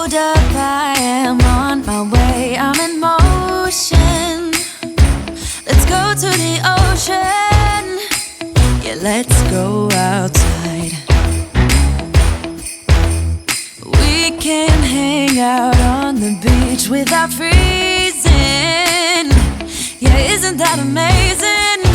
hold up, I am on my way, I'm in motion. Let's go to the ocean, yeah, let's go outside. We can hang out on the beach without freezing, yeah, isn't that amazing?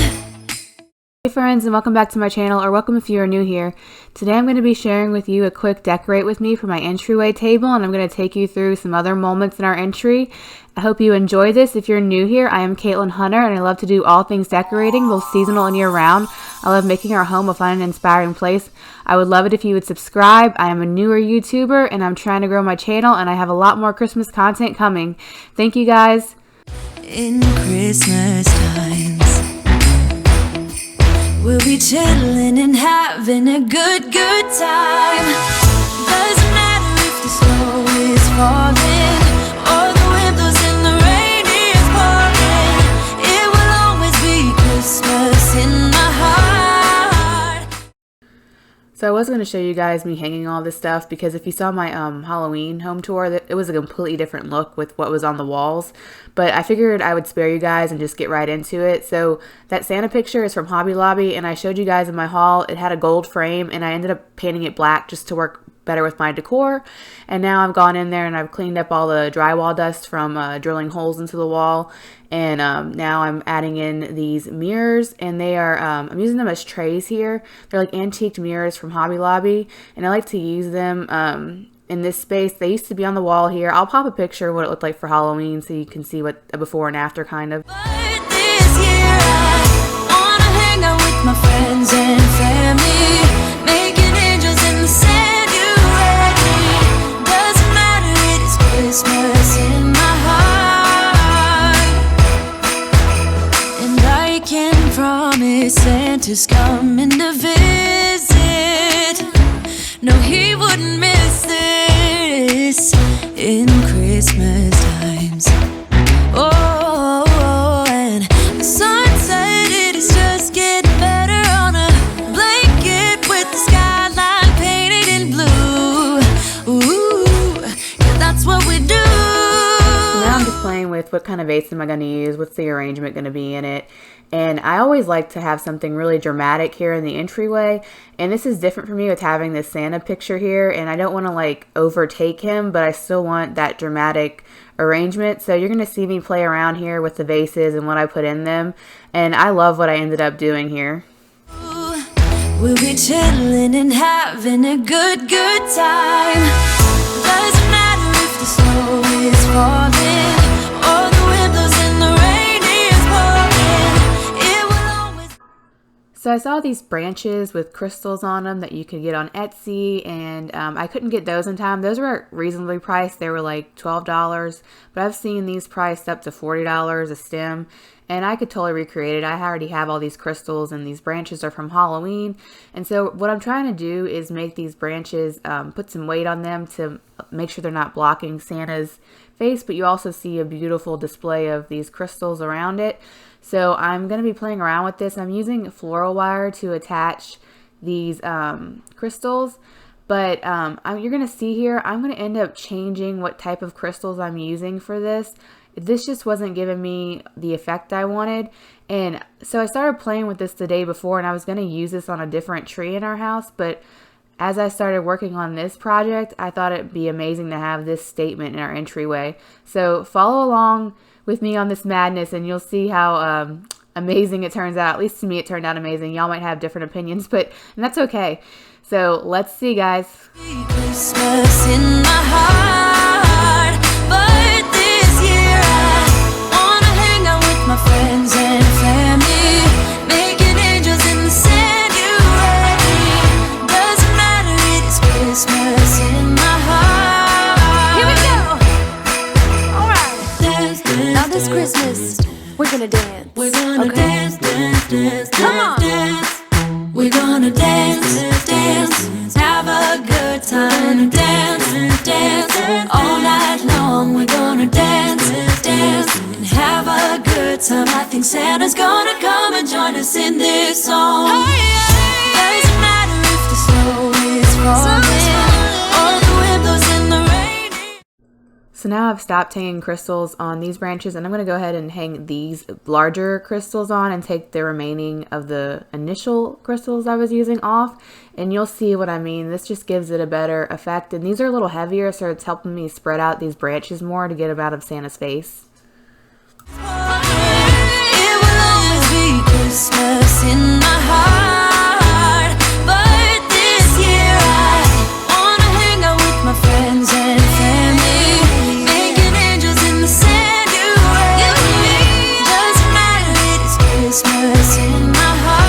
Hey friends, and welcome back to my channel, or welcome if you are new here. Today I'm going to be sharing with you a quick decorate with me for my entryway table, and I'm going to take you through some other moments in our entry. I hope you enjoy this. If you're new here, I am Caitlin Hunter, and I love to do all things decorating, both seasonal and year-round. I love making our home a fun and inspiring place. I would love it if you would subscribe. I am a newer YouTuber, and I'm trying to grow my channel, and I have a lot more Christmas content coming. Thank you guys. In Christmas times, we'll be chilling and having a good time. Doesn't matter if the snow is falling or the wind blows and the rain is pouring. It will always be Christmas in my heart. So I was going to show you guys me hanging all this stuff, because if you saw my Halloween home tour, it was a completely different look with what was on the walls. But I figured I would spare you guys and just get right into it. So that Santa picture is from Hobby Lobby, and I showed you guys in my haul. It had a gold frame, and I ended up painting it black just to work better with my decor. And now I've gone in there and I've cleaned up all the drywall dust from drilling holes into the wall. And now I'm adding in these mirrors, and they are, I'm using them as trays here. They're like antiqued mirrors from Hobby Lobby, and I like to use them in this space. They used to be on the wall here. I'll pop a picture of what it looked like for Halloween so you can see what a before and after kind of. But this year I wanna hang out with my friends and family, making angels in the sand, you ready? Doesn't matter, it is Christmas in my heart. And I can promise Santa's coming to visit. No, he wouldn't miss this in Christmas times. Oh, and the sunset, it is just getting better on a blanket with the skyline painted in blue. Ooh, yeah, that's what we do. Now I'm just playing with what kind of vase am I going to use, what's the arrangement going to be in it. And I always like to have something really dramatic here in the entryway, and this is different for me with having this Santa picture here, and I don't want to like overtake him, but I still want that dramatic arrangement. So you're going to see me play around here with the vases and what I put in them, and I love what I ended up doing here. We'll be chilling and having a good time. Doesn't matter if the snow is falling or the wind blows and the rain is pouring. It will always. So I saw these branches with crystals on them that you could get on Etsy, and I couldn't get those in time. Those were reasonably priced. They were like $12, but I've seen these priced up to $40 a stem, and I could totally recreate it. I already have all these crystals, and these branches are from Halloween. And so what I'm trying to do is make these branches, put some weight on them to make sure they're not blocking Santa's face, but you also see a beautiful display of these crystals around it. So I'm going to be playing around with this. I'm using floral wire to attach these crystals, but you're going to see here, I'm going to end up changing what type of crystals I'm using for this. This just wasn't giving me the effect I wanted, and so I started playing with this the day before, and I was going to use this on a different tree in our house, but as I started working on this project, I thought it'd be amazing to have this statement in our entryway. So follow along with me on this madness, and you'll see how amazing it turns out. At least to me it turned out amazing. Y'all might have different opinions, but that's okay. So let's see, guys. Christmas in my heart, but this year I wanna hang out with my friends and family, making angels in the sand, you ready? Doesn't matter, it is Christmas in my heart. Here we go. All right. Dance, now this Christmas, we're gonna dance. We're gonna dance, dance, dance, come on. Dance. We're gonna dance, dance, have a good time. Dance, dance, all night long. We're gonna dance, dance, and have a good time. I think Santa's gonna come and join us in this song. Doesn't matter if the snow is falling. So now I've stopped hanging crystals on these branches, and I'm going to go ahead and hang these larger crystals on and take the remaining of the initial crystals I was using off, and you'll see what I mean. This just gives it a better effect, and these are a little heavier, so it's helping me spread out these branches more to get them out of Santa's face. It will always be Christmas in my heart, but this year I wanna hang out with my friends and family, making angels in the Sanctuary. Doesn't matter, it is Christmas in my heart.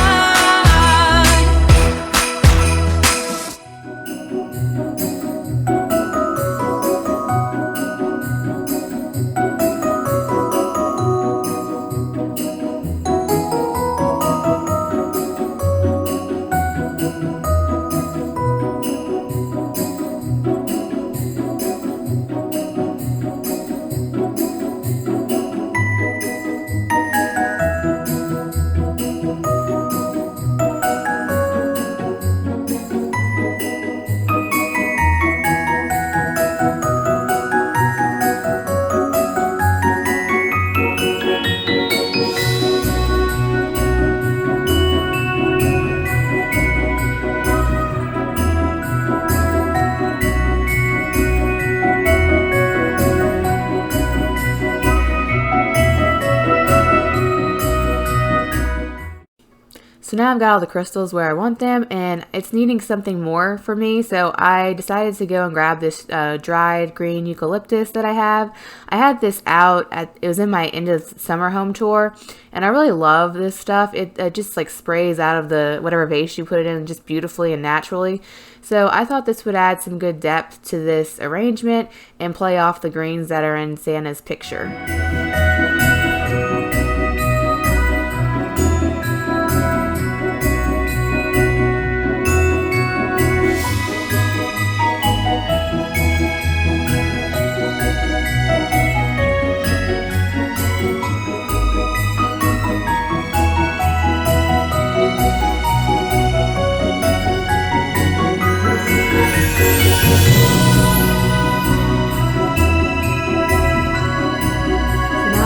So now I've got all the crystals where I want them, and it's needing something more for me, so I decided to go and grab this dried green eucalyptus that I have. I had this out, it was in my end of summer home tour, and I really love this stuff. It just like sprays out of the whatever vase you put it in just beautifully and naturally. So I thought this would add some good depth to this arrangement and play off the greens that are in Santa's picture.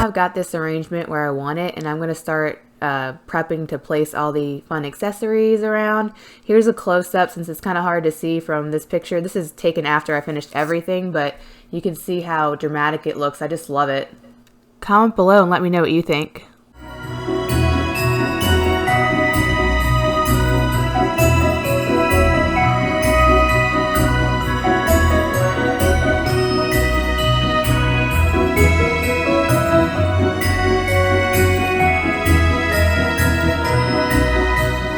I've got this arrangement where I want it, and I'm going to start prepping to place all the fun accessories around. Here's a close-up since it's kind of hard to see from this picture. This is taken after I finished everything, but you can see how dramatic it looks. I just love it. Comment below and let me know what you think.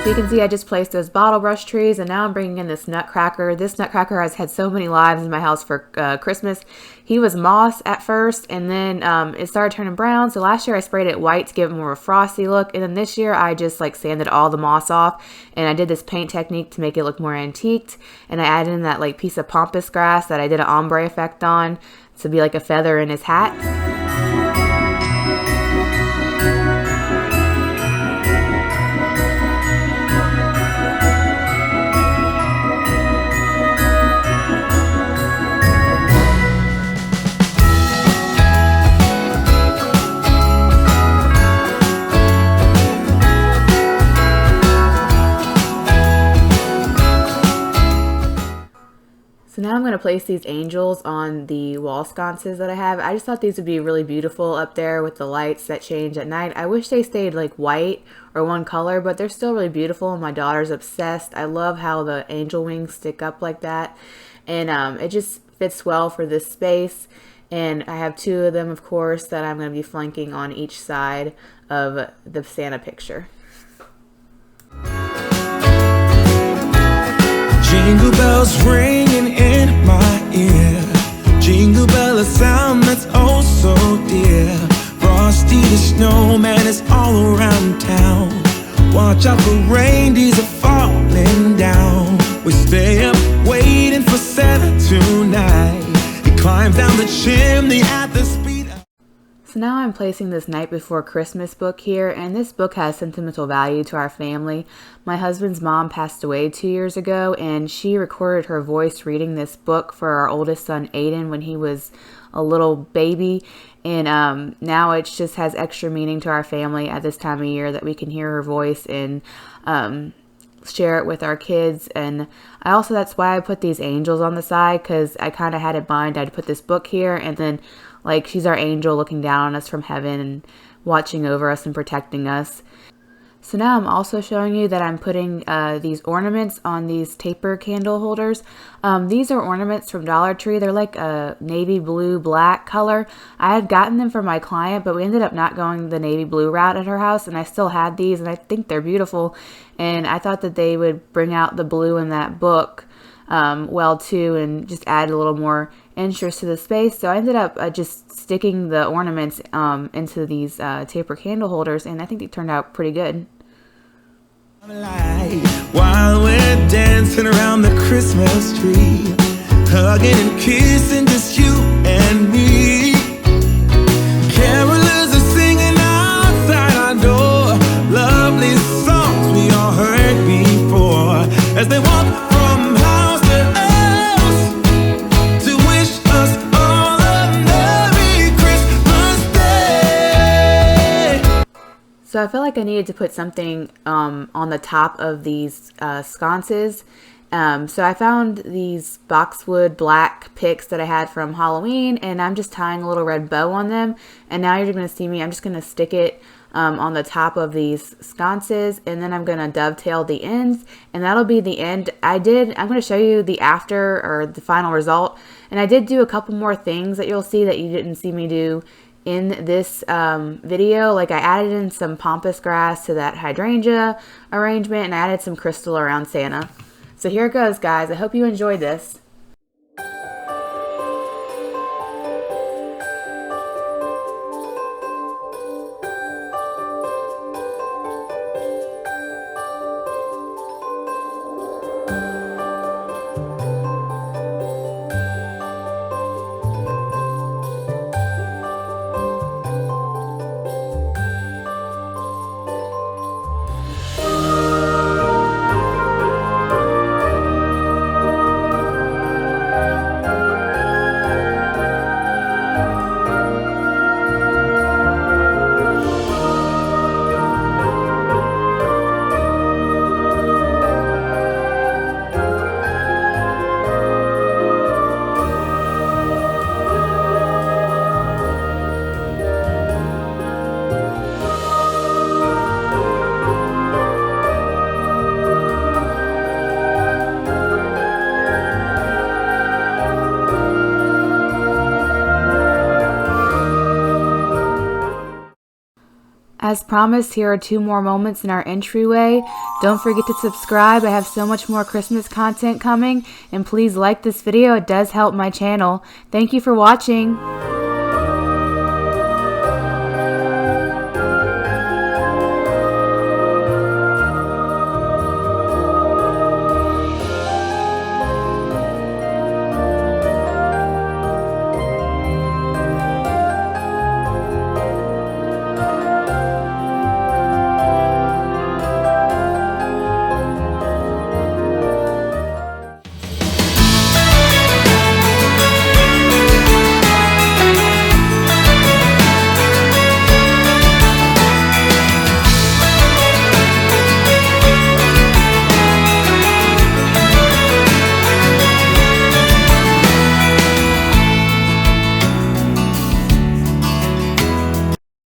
So you can see I just placed those bottle brush trees, and now I'm bringing in this nutcracker. This nutcracker has had so many lives in my house for Christmas. He was moss at first, and then it started turning brown. So last year I sprayed it white to give it more of a frosty look, and then this year I just like sanded all the moss off, and I did this paint technique to make it look more antiqued, and I added in that like piece of pampas grass that I did an ombre effect on to be like a feather in his hat. So now I'm going to place these angels on the wall sconces that I have. I just thought these would be really beautiful up there with the lights that change at night. I wish they stayed like white or one color, but they're still really beautiful, and my daughter's obsessed. I love how the angel wings stick up like that, and it just fits well for this space. And I have two of them, of course, that I'm going to be flanking on each side of the Santa picture. Jingle bells ringing in my ear. Jingle bell, a sound that's oh so dear. Frosty the snowman is all around town. Watch out for reindeers are falling down. We stay up waiting for Santa tonight. He climbs down the chimney at the speed of... So now I'm placing this Night Before Christmas book here, and this book has sentimental value to our family. My husband's mom passed away 2 years ago, and she recorded her voice reading this book for our oldest son Aiden when he was a little baby, and now it just has extra meaning to our family at this time of year that we can hear her voice and share it with our kids. And I also, that's why I put these angels on the side, because I kind of had in mind I'd put this book here, and then like she's our angel looking down on us from heaven and watching over us and protecting us. So now I'm also showing you that I'm putting these ornaments on these taper candle holders. These are ornaments from Dollar Tree. They're like a navy blue black color. I had gotten them for my client, but we ended up not going the navy blue route at her house, and I still had these, and I think they're beautiful. And I thought that they would bring out the blue in that book well too, and just add a little more interest to the space. So I ended up just sticking the ornaments into these taper candle holders, and I think they turned out pretty good. While we're dancing around the Christmas tree, hugging and kissing, just you and me. Carolers are singing outside our door, lovely songs we all heard before, as they walk from house to house to wish us all a Merry Christmas Day. So I felt like I needed to put something on the top of these sconces. So I found these boxwood black picks that I had from Halloween, and I'm just tying a little red bow on them. And now you're going to see me, I'm just going to stick it on the top of these sconces, and then I'm going to dovetail the ends, and that'll be the end. I'm going to show you the after, or the final result, and I did do a couple more things that you'll see that you didn't see me do in this video. Like I added in some pampas grass to that hydrangea arrangement, and I added some crystal around Santa. So here it goes, guys. I hope you enjoyed this. As promised, here are 2 more moments in our entryway. Don't forget to subscribe. I have so much more Christmas content coming. And please like this video. It does help my channel. Thank you for watching.